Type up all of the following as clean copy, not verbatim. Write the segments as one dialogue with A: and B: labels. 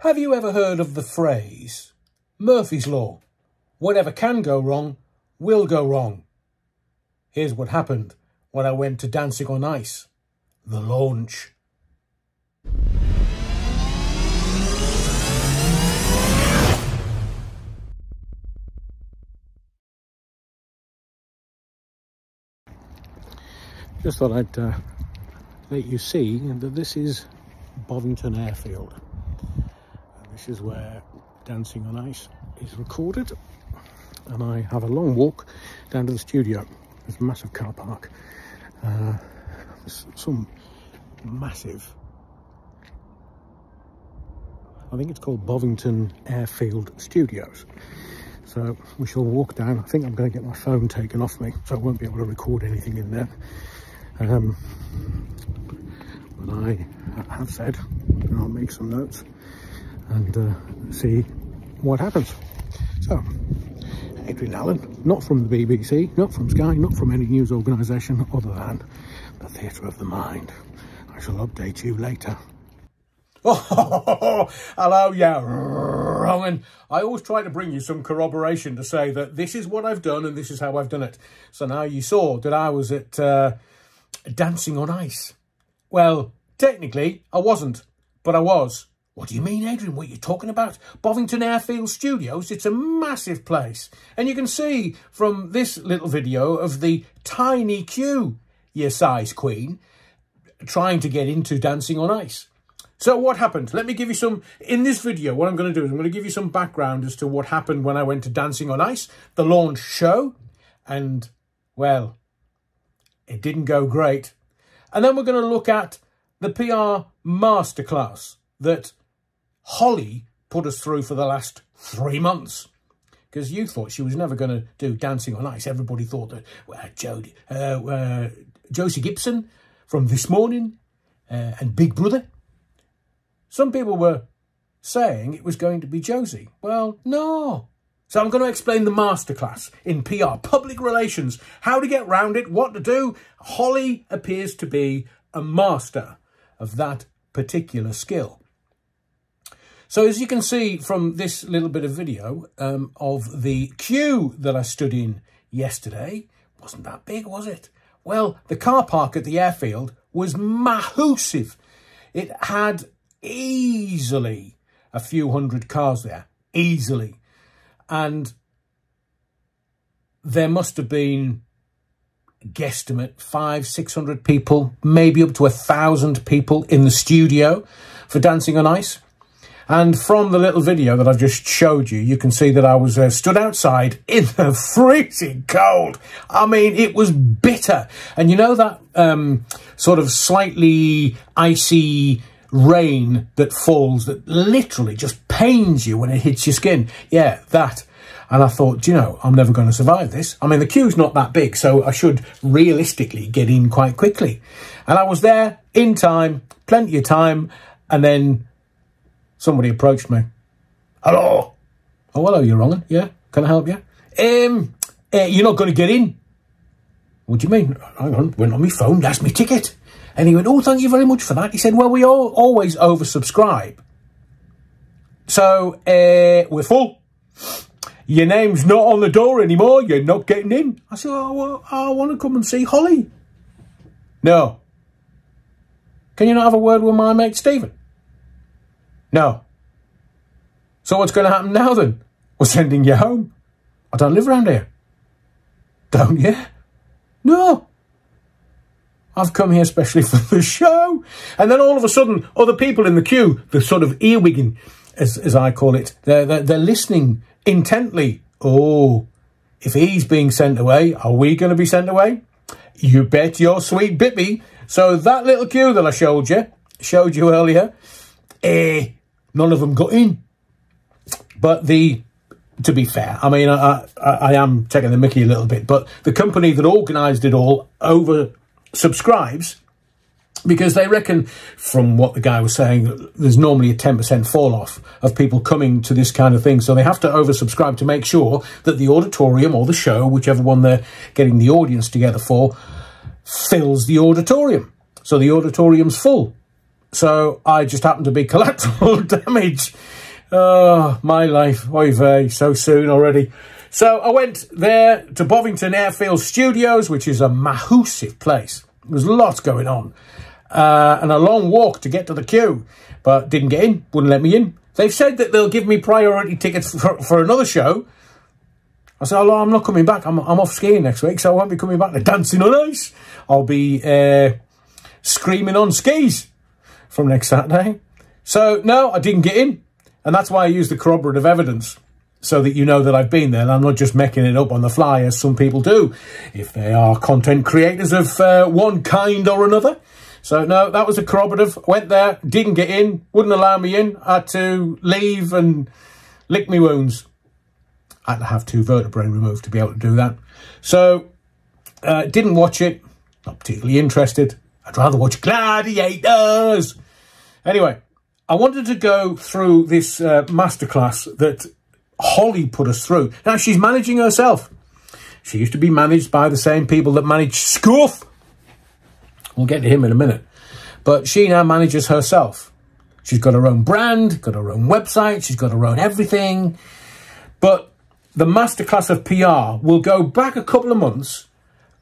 A: Have you ever heard of the phrase, Murphy's Law? Whatever can go wrong, will go wrong. Here's what happened when I went to Dancing on Ice, the launch. Just thought I'd let you see that this is Bovington Airfield. This is where Dancing on Ice is recorded, and I have a long walk down to the studio. There's a massive car park. There's some massive, I think it's called Bovington Airfield Studios. So we shall walk down. I think I'm going to get my phone taken off me, so I won't be able to record anything in there. But I have said I'll make some notes and see what happens. So, Adrian Allen, not from the BBC, not from Sky, not from any news organisation other than the Theatre of the Mind. I shall update you later. Oh, hello, yeah, wrong. I always try to bring you some corroboration to say that this is what I've done and this is how I've done it. So now you saw that I was at Dancing on Ice. Well, technically, I wasn't, but I was. What do you mean, Adrian? What are you talking about? Bovington Airfield Studios? It's a massive place. And you can see from this little video of the tiny queue, you size queen, trying to get into Dancing on Ice. So what happened? Let me give you some, in this video, what I'm going to do is I'm going to give you some background as to what happened when I went to Dancing on Ice, the launch show, and, well, it didn't go great. And then we're going to look at the PR masterclass that Holly put us through for the last 3 months. Because you thought she was never going to do Dancing on Ice. Everybody thought that Josie Gibson from This Morning and Big Brother. Some people were saying it was going to be Josie. Well, no. So I'm going to explain the masterclass in PR, public relations, how to get round it, what to do. Holly appears to be a master of that particular skill. So as you can see from this little bit of video of the queue that I stood in yesterday, wasn't that big, was it? Well, the car park at the airfield was massive. It had easily a few hundred cars there, easily. And there must have been, guesstimate, 500-600 people, maybe up to 1,000 people in the studio for Dancing on Ice. And from the little video that I've just showed you, you can see that I was stood outside in the freezing cold. I mean, it was bitter. And you know that sort of slightly icy rain that falls that literally just pains you when it hits your skin? Yeah, that. And I thought, you know, I'm never going to survive this. I mean, the queue's not that big, so I should realistically get in quite quickly. And I was there in time, plenty of time, and then somebody approached me. Hello. Oh, hello, you're wrong. Yeah, can I help you? You're not going to get in. What do you mean? Hang on, went on my phone, that's my ticket. And he went, oh, thank you very much for that. He said, well, we all always oversubscribe. So, we're full. Your name's not on the door anymore. You're not getting in. I said, oh, well, I want to come and see Holly. No. Can you not have a word with my mate Stephen? No. So what's going to happen now then? We're sending you home. I don't live around here. Don't you? No. I've come here especially for the show. And then all of a sudden, other people in the queue, the sort of earwigging, as I call it, they're listening intently. Oh, if he's being sent away, are we going to be sent away? You bet your sweet bippy. So that little queue that I showed you earlier, none of them got in. But to be fair, I mean, I am taking the mickey a little bit, but the company that organised it all oversubscribes because they reckon, from what the guy was saying, there's normally a 10% fall off of people coming to this kind of thing. So they have to oversubscribe to make sure that the auditorium or the show, whichever one they're getting the audience together for, fills the auditorium. So the auditorium's full. So I just happened to be collateral damage. Oh, my life. Oy vey, so soon already. So I went there to Bovington Airfield Studios, which is a massive place. There's lots going on. And a long walk to get to the queue. But didn't get in, wouldn't let me in. They've said that they'll give me priority tickets for another show. I said, oh, I'm not coming back. I'm off skiing next week, so I won't be coming back to Dancing on Ice. I'll be screaming on skis from next Saturday. So, no, I didn't get in. And that's why I used the corroborative evidence, so that you know that I've been there and I'm not just making it up on the fly, as some people do, if they are content creators of one kind or another. So, no, that was a corroborative. Went there, didn't get in, wouldn't allow me in. I had to leave and lick me wounds. I had to have 2 vertebrae removed to be able to do that. So, didn't watch it. Not particularly interested. I'd rather watch Gladiators. Anyway, I wanted to go through this masterclass that Holly put us through. Now, she's managing herself. She used to be managed by the same people that managed Schofe. We'll get to him in a minute. But she now manages herself. She's got her own brand, got her own website, she's got her own everything. But the masterclass of PR will go back a couple of months,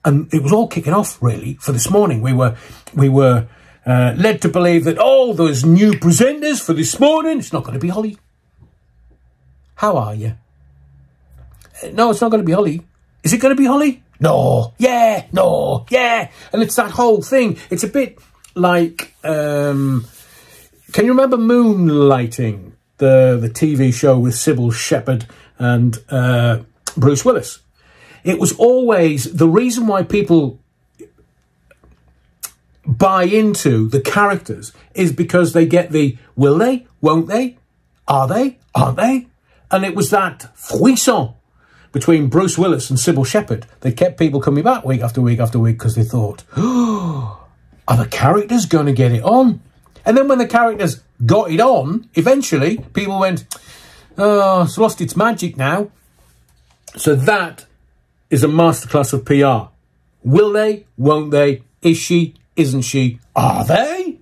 A: and it was all kicking off, really, for this morning. We were led to believe that, oh, there's new presenters for this morning. It's not going to be Holly. How are you? No, it's not going to be Holly. Is it going to be Holly? No. Yeah. No. Yeah. And it's that whole thing. It's a bit like, can you remember Moonlighting, the TV show with Sybil Shepherd and Bruce Willis? It was always the reason why people buy into the characters is because they get the will they, won't they, are they, aren't they? And it was that frisson between Bruce Willis and Sybil Shepherd that kept people coming back week after week after week, because they thought, oh, are the characters going to get it on? And then when the characters got it on, eventually people went, oh, it's lost its magic now. So that is a masterclass of PR. Will they, won't they, is she, isn't she, are they?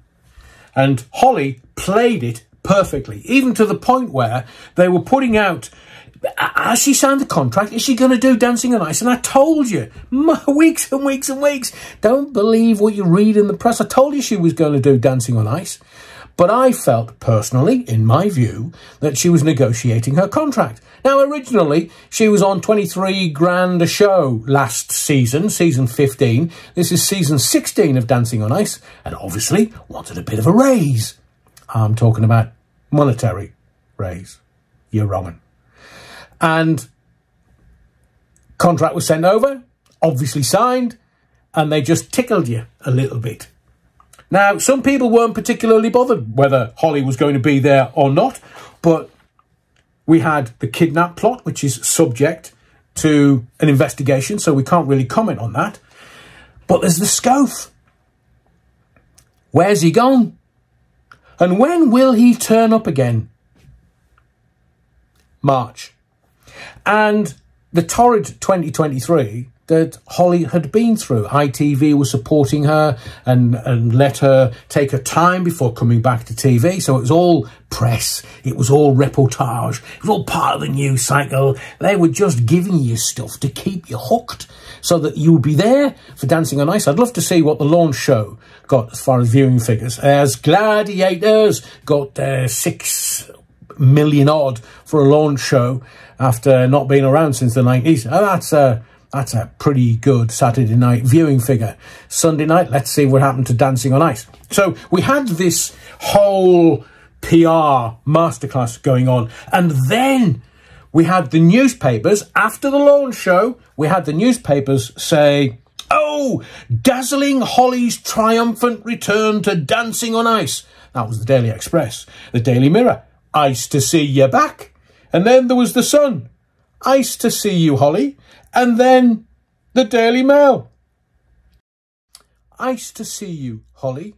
A: And Holly played it perfectly, even to the point where they were putting out, has she signed the contract? Is she going to do Dancing on Ice? And I told you, weeks and weeks and weeks, don't believe what you read in the press. I told you she was going to do Dancing on Ice. But I felt personally, in my view, that she was negotiating her contract. Now, originally, she was on 23 grand a show last season, season 15. This is season 16 of Dancing on Ice, and obviously wanted a bit of a raise. I'm talking about monetary raise. You're wrong. And contract was sent over, obviously signed, and they just tickled you a little bit. Now, some people weren't particularly bothered whether Holly was going to be there or not, but we had the kidnap plot, which is subject to an investigation, so we can't really comment on that. But there's the schofe. Where's he gone? And when will he turn up again? March. And the torrid 2023 that Holly had been through. ITV was supporting her and let her take her time before coming back to TV. So it was all press. It was all reportage. It was all part of the news cycle. They were just giving you stuff to keep you hooked so that you would be there for Dancing on Ice. I'd love to see what the launch show got as far as viewing figures. As Gladiators got 6 million odd for a launch show after not being around since the 90s. That's a pretty good Saturday night viewing figure. Sunday night, let's see what happened to Dancing on Ice. So we had this whole PR masterclass going on. And then we had the newspapers, after the launch show, we had the newspapers say, oh, dazzling Holly's triumphant return to Dancing on Ice. That was the Daily Express. The Daily Mirror, ice to see you back. And then there was the Sun, ice to see you, Holly. And then the Daily Mail, ice to see you, Holly.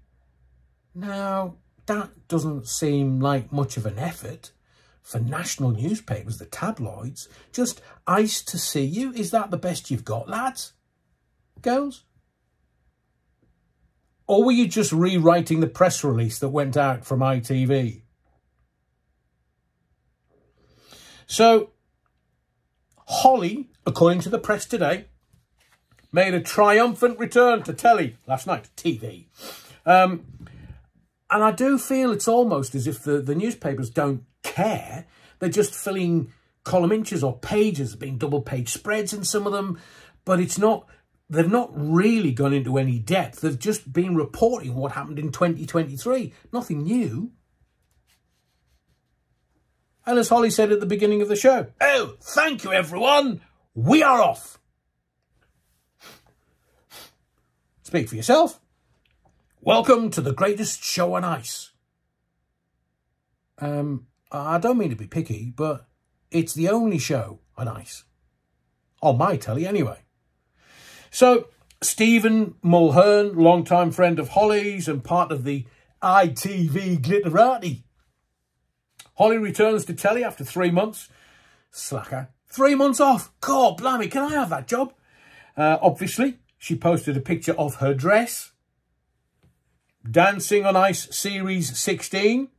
A: Now, that doesn't seem like much of an effort for national newspapers, the tabloids. Just ice to see you. Is that the best you've got, lads? Girls? Or were you just rewriting the press release that went out from ITV? So, Holly, according to the press today, made a triumphant return to telly last night, TV. And I do feel it's almost as if the newspapers don't care. They're just filling column inches or pages, being double-page spreads in some of them. But it's not, they've not really gone into any depth. They've just been reporting what happened in 2023. Nothing new. And as Holly said at the beginning of the show, oh, thank you, everyone. We are off. Speak for yourself. Welcome to the greatest show on ice. I don't mean to be picky, but it's the only show on ice. On my telly, anyway. So, Stephen Mulhern, longtime friend of Holly's and part of the ITV glitterati. Holly returns to telly after 3 months. Slacker. 3 months off. God, blimey, can I have that job? Obviously, she posted a picture of her dress. Dancing on Ice Series 16.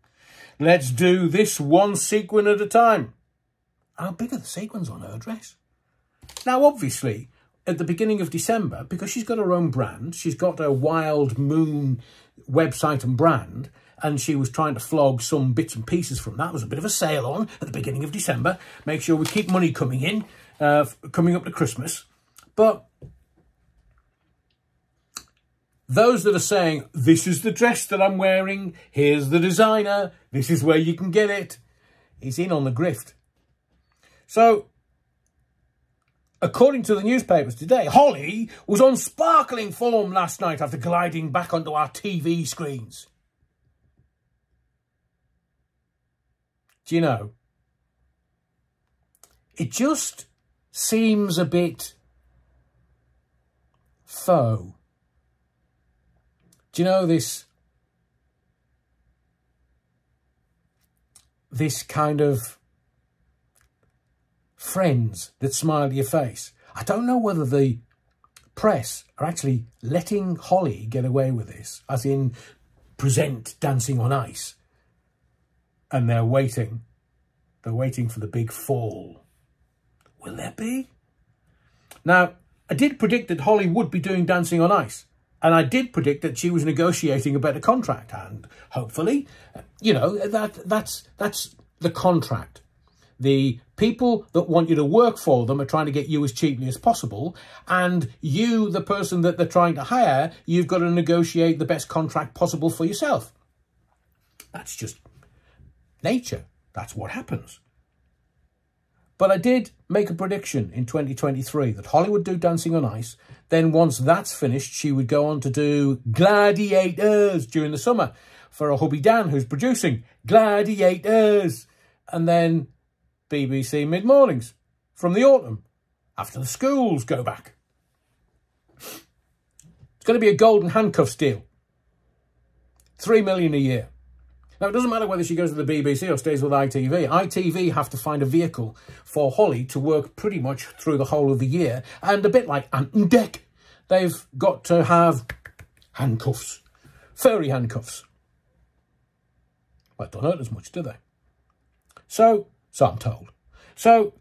A: Let's do this one sequin at a time. How big are the sequins on her dress? Now, obviously, at the beginning of December, because she's got her own brand, she's got a Wild Moon website and brand, and she was trying to flog some bits and pieces from that. There was a bit of a sale on at the beginning of December. Make sure we keep money coming in, coming up to Christmas. But those that are saying, this is the dress that I'm wearing, here's the designer, this is where you can get it, is in on the grift. So, according to the newspapers today, Holly was on sparkling form last night after gliding back onto our TV screens. Do you know, it just seems a bit faux. Do you know this kind of friends that smile at your face? I don't know whether the press are actually letting Holly get away with this, as in present Dancing on Ice. And they're waiting. They're waiting for the big fall. Will there be? Now, I did predict that Holly would be doing Dancing on Ice. And I did predict that she was negotiating a better contract. And hopefully, you know, that's the contract. The people that want you to work for them are trying to get you as cheaply as possible. And you, the person that they're trying to hire, you've got to negotiate the best contract possible for yourself. That's just nature. That's what happens. But I did make a prediction in 2023 that Holly would do Dancing on Ice. Then once that's finished, she would go on to do Gladiators during the summer for a hubby Dan who's producing Gladiators. And then BBC mid-mornings from the autumn after the schools go back. It's going to be a golden handcuffs deal. $3 million a year. Now, it doesn't matter whether she goes to the BBC or stays with ITV. ITV have to find a vehicle for Holly to work pretty much through the whole of the year. And a bit like Ant and Dec, they've got to have handcuffs. Furry handcuffs. Well, don't hurt as much, do they? So I'm told. So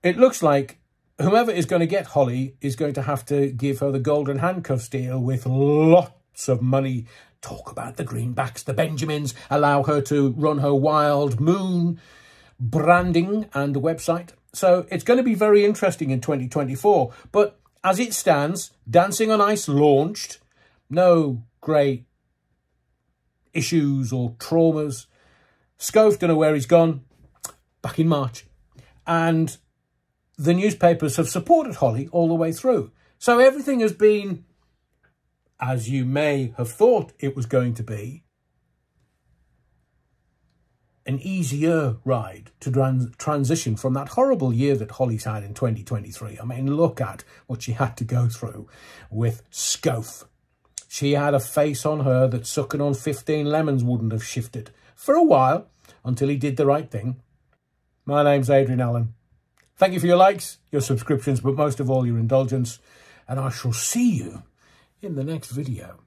A: it looks like whoever is going to get Holly is going to have to give her the golden handcuffs deal with lots of money. Talk about the greenbacks, the Benjamins, allow her to run her Wild Moon branding and website. So it's going to be very interesting in 2024. But as it stands, Dancing on Ice launched. No great issues or traumas. Schofe, don't know where he's gone. Back in March. And the newspapers have supported Holly all the way through. So everything has been, as you may have thought it was going to be, an easier ride to transition from that horrible year that Holly's had in 2023. I mean, look at what she had to go through with Schofe. She had a face on her that sucking on 15 lemons wouldn't have shifted for a while until he did the right thing. My name's Adrian Allen. Thank you for your likes, your subscriptions, but most of all your indulgence. And I shall see you in the next video.